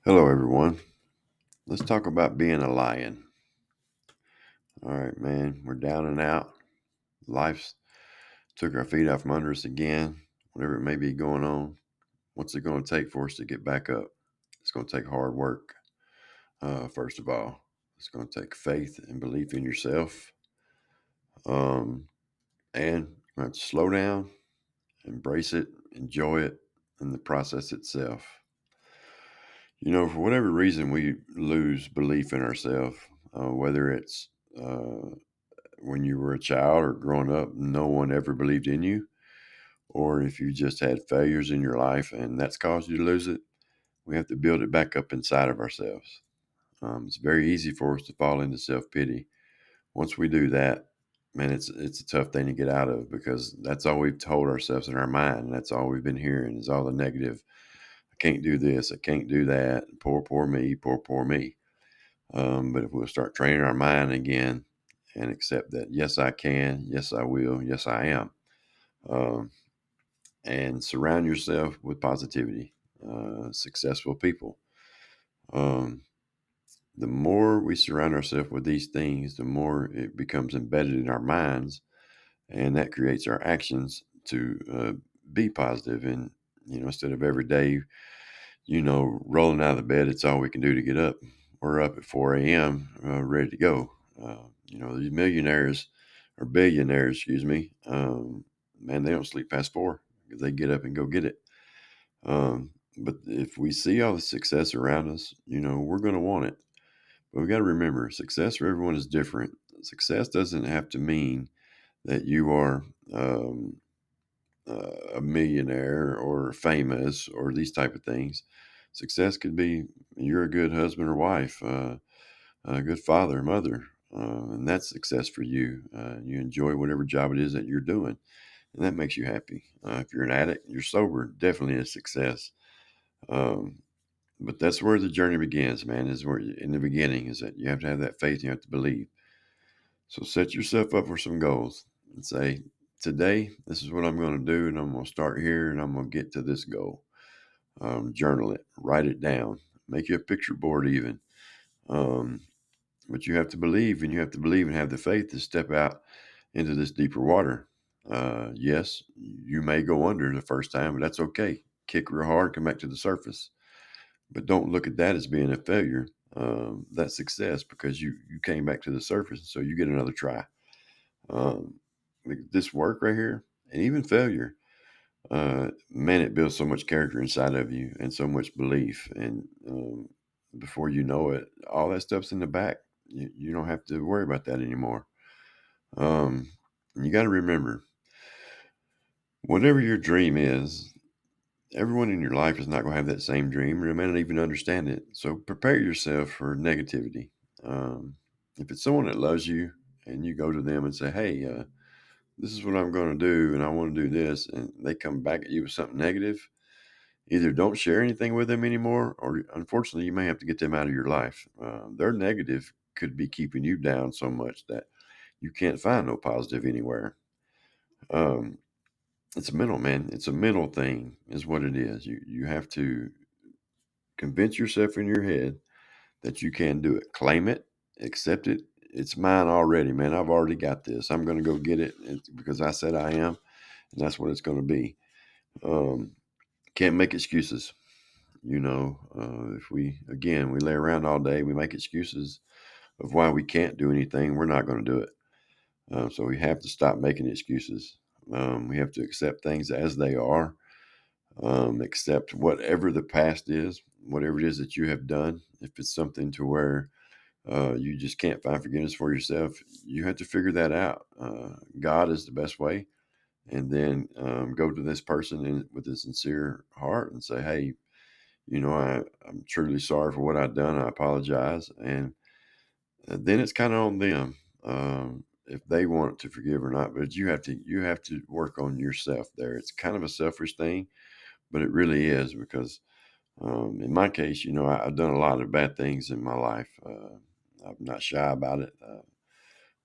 Hello, everyone. Let's talk about being a lion. All right, man. We're down and out. Life's took our feet out from under us again. Whatever it may be going on, what's it going to take for us to get back up? It's going to take hard work. First of all, it's going to take faith and belief in yourself. Um, and you have to slow down, embrace it, enjoy it, and the process itself. For whatever reason, we lose belief in ourselves, whether it's when you were a child or growing up, no one ever believed in you, or if you just had failures in your life and that's caused you to lose it, we have to build it back up inside of ourselves. It's very easy for us to fall into self pity. Once we do that, man, it's a tough thing to get out of because that's all we've told ourselves in our mind. And that's all we've been hearing is all the negative. I can't do this. I can't do that. Poor me. Poor me. But if we'll start training our mind again and accept that, yes, I can, yes, I will, yes, I am, um, and surround yourself with positivity, successful people. Um, the more we surround ourselves with these things, the more it becomes embedded in our minds, and that creates our actions to be positive. And instead of every day, rolling out of the bed, it's all we can do to get up. We're up at 4 a.m., ready to go. These millionaires or billionaires, excuse me, man, they don't sleep past 4 because they get up and go get it. But if we see all the success around us, we're going to want it. But we got to remember success for everyone is different. Success doesn't have to mean that you are um, a millionaire or famous or these type of things. Success could be you're a good husband or wife, a good father, mother, and that's success for you. You enjoy whatever job it is that you're doing, and that makes you happy. If you're an addict, you're sober, definitely a success. Um, but that's where the journey begins, man. Is where in the beginning is that you have to have that faith, you have to believe. So set yourself up for some goals and say, today, this is what I'm going to do, and I'm going to start here, and I'm going to get to this goal. Journal it, write it down, make you a picture board even. Um, but you have to believe, and you have to believe and have the faith to step out into this deeper water. Yes, you may go under the first time, but that's okay. Kick real hard, come back to the surface. But don't look at that as being a failure. That's success because you came back to the surface, so you get another try. Um, this work right here, and even failure, man, it builds so much character inside of you and so much belief. And before you know it, all that stuff's in the back. You don't have to worry about that anymore. Um, you got to remember, whatever your dream is, everyone in your life is not going to have that same dream or they may not even understand it. So prepare yourself for negativity. Um, if it's someone that loves you and you go to them and say, hey, this is what I'm going to do and I want to do this, and they come back at you with something negative, either don't share anything with them anymore, or unfortunately, you may have to get them out of your life. Their negative could be keeping you down so much that you can't find no positive anywhere. Um, it's a mental, man. It's a mental thing, is what it is. You have to convince yourself in your head that you can do it. Claim it, accept it. It's mine already, man. I've already got this. I'm going to go get it because I said I am, and that's what it's going to be. Um, can't make excuses. If we lay around all day, we make excuses of why we can't do anything. We're not going to do it. So we have to stop making excuses. We have to accept things as they are. Accept whatever the past is, whatever it is that you have done. If it's something to where you just can't find forgiveness for yourself, you have to figure that out. God is the best way. And then go to this person with a sincere heart and say, hey, I'm truly sorry for what I've done. I apologize. And then it's kind of on them if they want to forgive or not. But you have to work on yourself there. It's kind of a selfish thing, but it really is because in my case, I've done a lot of bad things in my life. I'm not shy about it,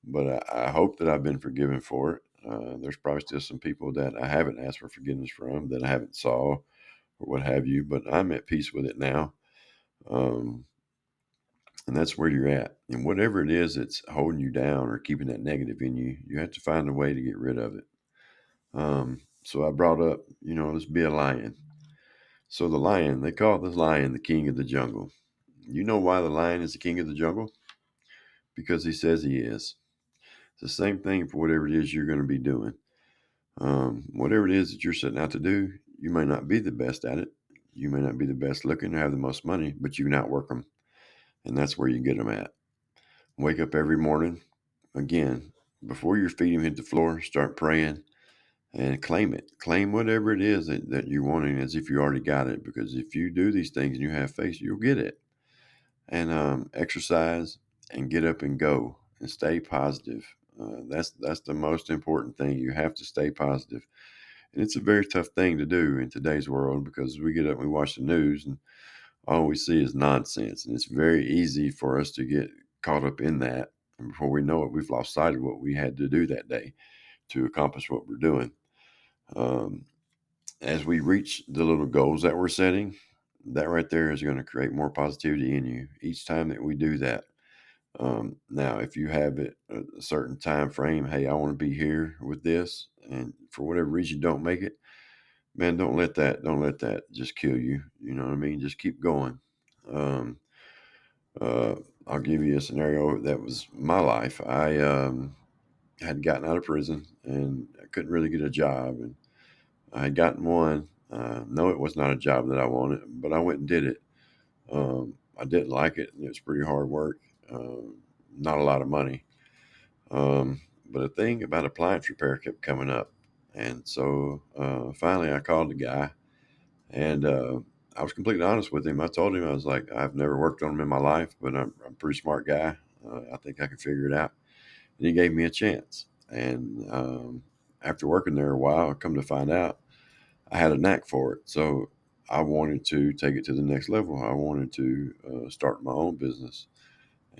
but I hope that I've been forgiven for it. There's probably still some people that I haven't asked for forgiveness from that I haven't saw or what have you, but I'm at peace with it now. Um, and that's where you're at. And whatever it is that's holding you down or keeping that negative in you, you have to find a way to get rid of it. So I brought up, let's be a lion. So the lion, they call the lion the king of the jungle. You know why the lion is the king of the jungle? Because he says he is. It's the same thing for whatever it is you're going to be doing. Whatever it is that you're setting out to do, you may not be the best at it. You may not be the best looking or have the most money, but you can outwork them. And that's where you get them at. Wake up every morning. Again, before your feet hit the floor, start praying and claim it. Claim whatever it is that you're wanting as if you already got it. Because if you do these things and you have faith, you'll get it. And exercise and get up and go and stay positive. That's the most important thing. You have to stay positive. And it's a very tough thing to do in today's world because we get up and we watch the news and all we see is nonsense. And it's very easy for us to get caught up in that. And before we know it, we've lost sight of what we had to do that day to accomplish what we're doing. Um, as we reach the little goals that we're setting, that right there is going to create more positivity in you each time that we do that. Now, if you have it a certain time frame, hey, I want to be here with this, and for whatever reason you don't make it, man, don't let that just kill you. You know what I mean? Just keep going. Um, uh, I'll give you a scenario that was my life. I had gotten out of prison and I couldn't really get a job, and I had gotten one. No, it was not a job that I wanted, but I went and did it. I didn't like it, and it was pretty hard work. Not a lot of money. But a thing about appliance repair kept coming up. And so finally I called the guy and I was completely honest with him. I told him, I was like, I've never worked on them in my life, but I'm a pretty smart guy. I think I can figure it out. And he gave me a chance. And after working there a while, I come to find out I had a knack for it. So I wanted to take it to the next level. I wanted to start my own business.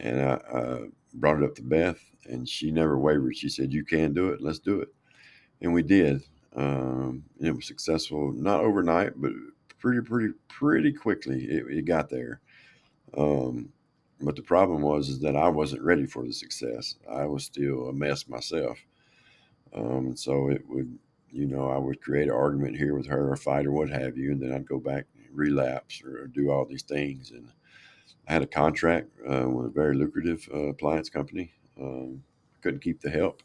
And I brought it up to Beth, and she never wavered. She said, "You can do it. Let's do it." And we did. And it was successful, not overnight, but pretty quickly. It got there. Um, but the problem was is that I wasn't ready for the success. I was still a mess myself. And so it would, I would create an argument here with her, a fight or what have you, and then I'd go back and relapse or do all these things. And I had a contract with a very lucrative appliance company. Couldn't keep the help,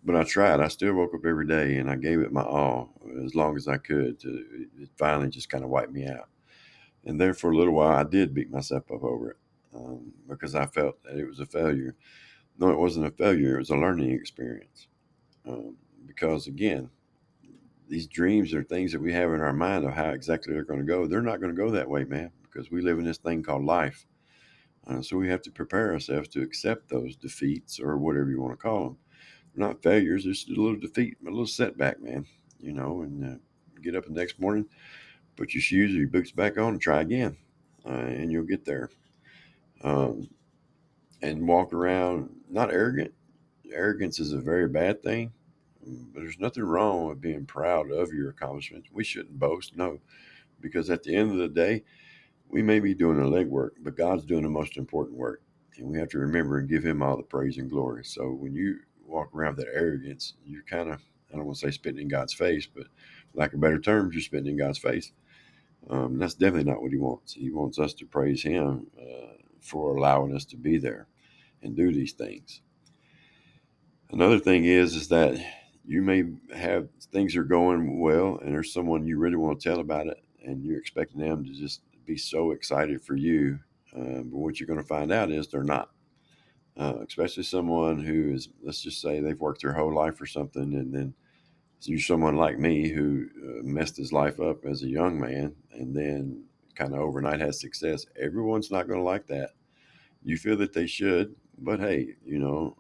but I tried. I still woke up every day and I gave it my all as long as I could. It finally just kind of wiped me out. And there for a little while, I did beat myself up over it because I felt that it was a failure. No, it wasn't a failure. It was a learning experience. Um, because again, these dreams are things that we have in our mind of how exactly they're going to go. They're not going to go that way, man, because we live in this thing called life. So we have to prepare ourselves to accept those defeats or whatever you want to call them. They're not failures, just a little defeat, a little setback, man. And get up the next morning, put your shoes or your boots back on, and try again, and you'll get there. Um, and walk around not arrogant. Arrogance is a very bad thing, but there's nothing wrong with being proud of your accomplishments. We shouldn't boast, no, because at the end of the day, we may be doing the legwork, but God's doing the most important work. And we have to remember and give him all the praise and glory. So when you walk around with that arrogance, you're kind of, I don't want to say spitting in God's face, but lack of better terms, you're spitting in God's face. That's definitely not what he wants. He wants us to praise him for allowing us to be there and do these things. Another thing is that you may have things are going well and there's someone you really want to tell about it and you're expecting them to just be so excited for you. But what you're going to find out is they're not. Especially someone who is, let's just say they've worked their whole life for something, and then you're someone like me who messed his life up as a young man and then kind of overnight has success. Everyone's not going to like that. You feel that they should, but hey, you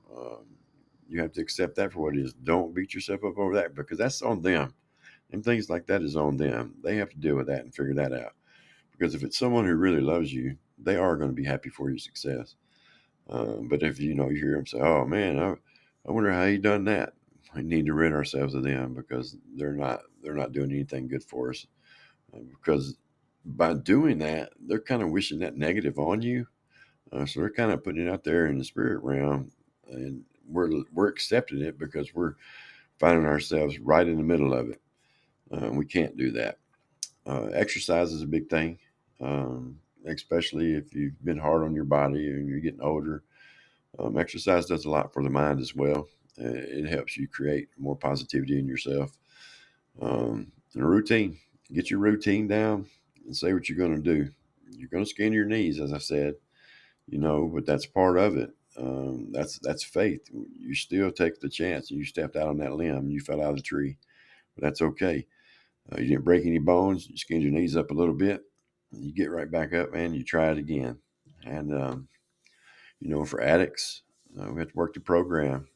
have to accept that for what it is. Don't beat yourself up over that because that's on them. And things like that is on them. They have to deal with that and figure that out. Because if it's someone who really loves you, they are going to be happy for your success. But if you hear them say, "Oh man, I wonder how he done that," we need to rid ourselves of them because they're not doing anything good for us. Because by doing that, they're kind of wishing that negative on you. So they're kind of putting it out there in the spirit realm, and we're accepting it because we're finding ourselves right in the middle of it. We can't do that. Exercise is a big thing, especially if you've been hard on your body and you're getting older. Exercise does a lot for the mind as well. It helps you create more positivity in yourself. And a routine. Get your routine down and say what you're going to do. You're going to skin your knees, as I said, but that's part of it. That's faith. You still take the chance. You stepped out on that limb. You fell out of the tree, but that's okay. You didn't break any bones. You skinned your knees up a little bit. You get right back up, and you try it again. And for addicts, we have to work the program.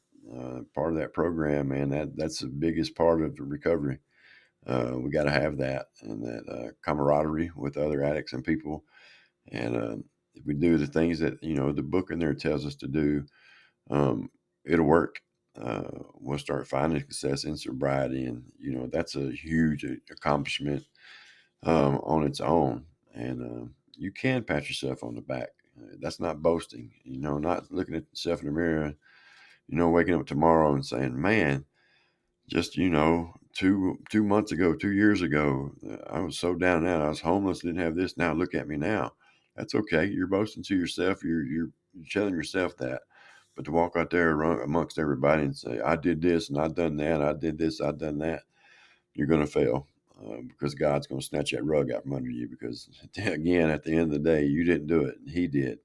Part of that program, man, that's the biggest part of the recovery. We got to have that and that camaraderie with other addicts and people. And if we do the things that the book in there tells us to do, it'll work. We'll start finding success in sobriety, and that's a huge accomplishment on its own. And you can pat yourself on the back. That's not boasting. Not looking at yourself in the mirror. Waking up tomorrow and saying, "Man, just 2 months ago, 2 years ago, I was so down and out. I was homeless, didn't have this. Now look at me now." That's okay. You're boasting to yourself. You're telling yourself that. But to walk out there amongst everybody and say, "I did this and I done that. I did this, I done that," you're going to fail because God's going to snatch that rug out from under you. Because again, at the end of the day, you didn't do it; He did.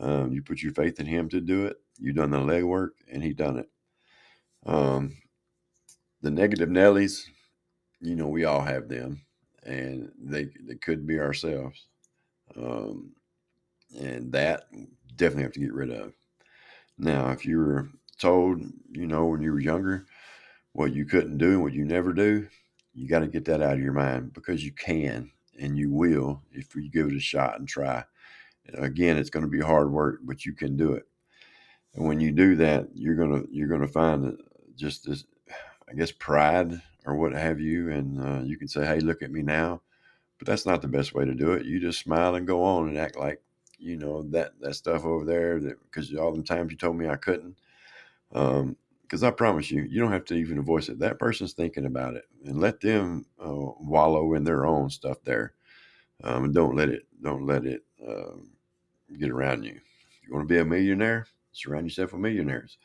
You put your faith in Him to do it. You done the legwork, and He done it. The negative Nellies, we all have them, and they could be ourselves, and that definitely have to get rid of. Now, if you were told, when you were younger, what you couldn't do and what you never do, you got to get that out of your mind because you can and you will if you give it a shot and try. Again, it's going to be hard work, but you can do it. And when you do that, you're gonna find just this, I guess, pride or what have you, and you can say, "Hey, look at me now." But that's not the best way to do it. You just smile and go on and act like that stuff over there. That because all the times you told me I couldn't. Because I promise you, you don't have to even voice it. That person's thinking about it, and let them wallow in their own stuff there. And don't let it get around you. If you want to be a millionaire, surround yourself with millionaires.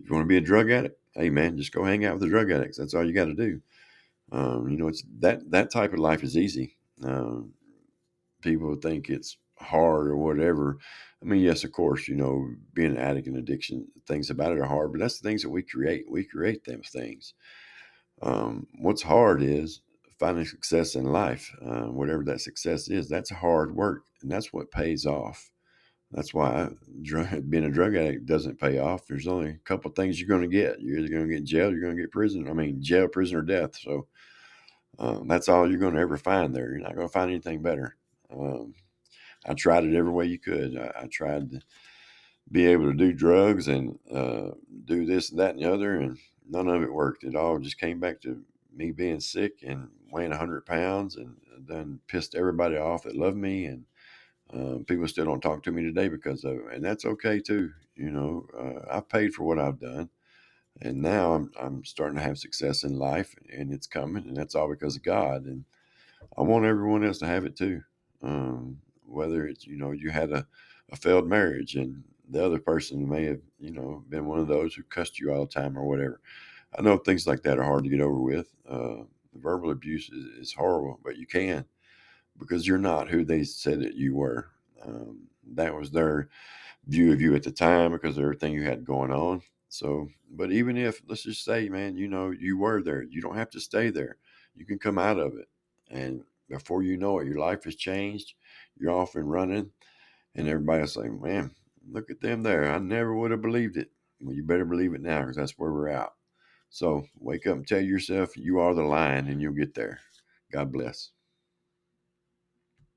If you want to be a drug addict, hey man, just go hang out with the drug addicts. That's all you got to do. It's that type of life is easy. People think it's hard or whatever. I mean, yes, of course, being an addict and addiction, things about it are hard, but that's the things that we create. We create them things. What's hard is finding success in life, whatever that success is. That's hard work, and that's what pays off. That's why being a drug addict doesn't pay off. There's only a couple of things you're going to get. You're either going to get jail, you're going to get prison. I mean, jail, prison, or death. So that's all you're going to ever find there. You're not going to find anything better. I tried it every way you could. I tried to be able to do drugs and do this and that and the other, and none of it worked. It all just came back to me being sick and weighing 100 pounds, and then pissed everybody off that loved me. And people still don't talk to me today because of it, and that's okay too. I've paid for what I've done, and now I'm starting to have success in life, and it's coming, and that's all because of God. And I want everyone else to have it too. Whether it's you had a failed marriage, and the other person may have been one of those who cussed you all the time or whatever. I know things like that are hard to get over with. Verbal abuse is horrible, but you can, because you're not who they said that you were. That was their view of you at the time because of everything you had going on. So, but even if, let's just say, man, you were there, you don't have to stay there. You can come out of it. And before you know it, your life has changed. You're off and running. And everybody's saying, "Man, look at them there. I never would have believed it." Well, you better believe it now because that's where we're at. So wake up and tell yourself you are the lion and you'll get there. God bless.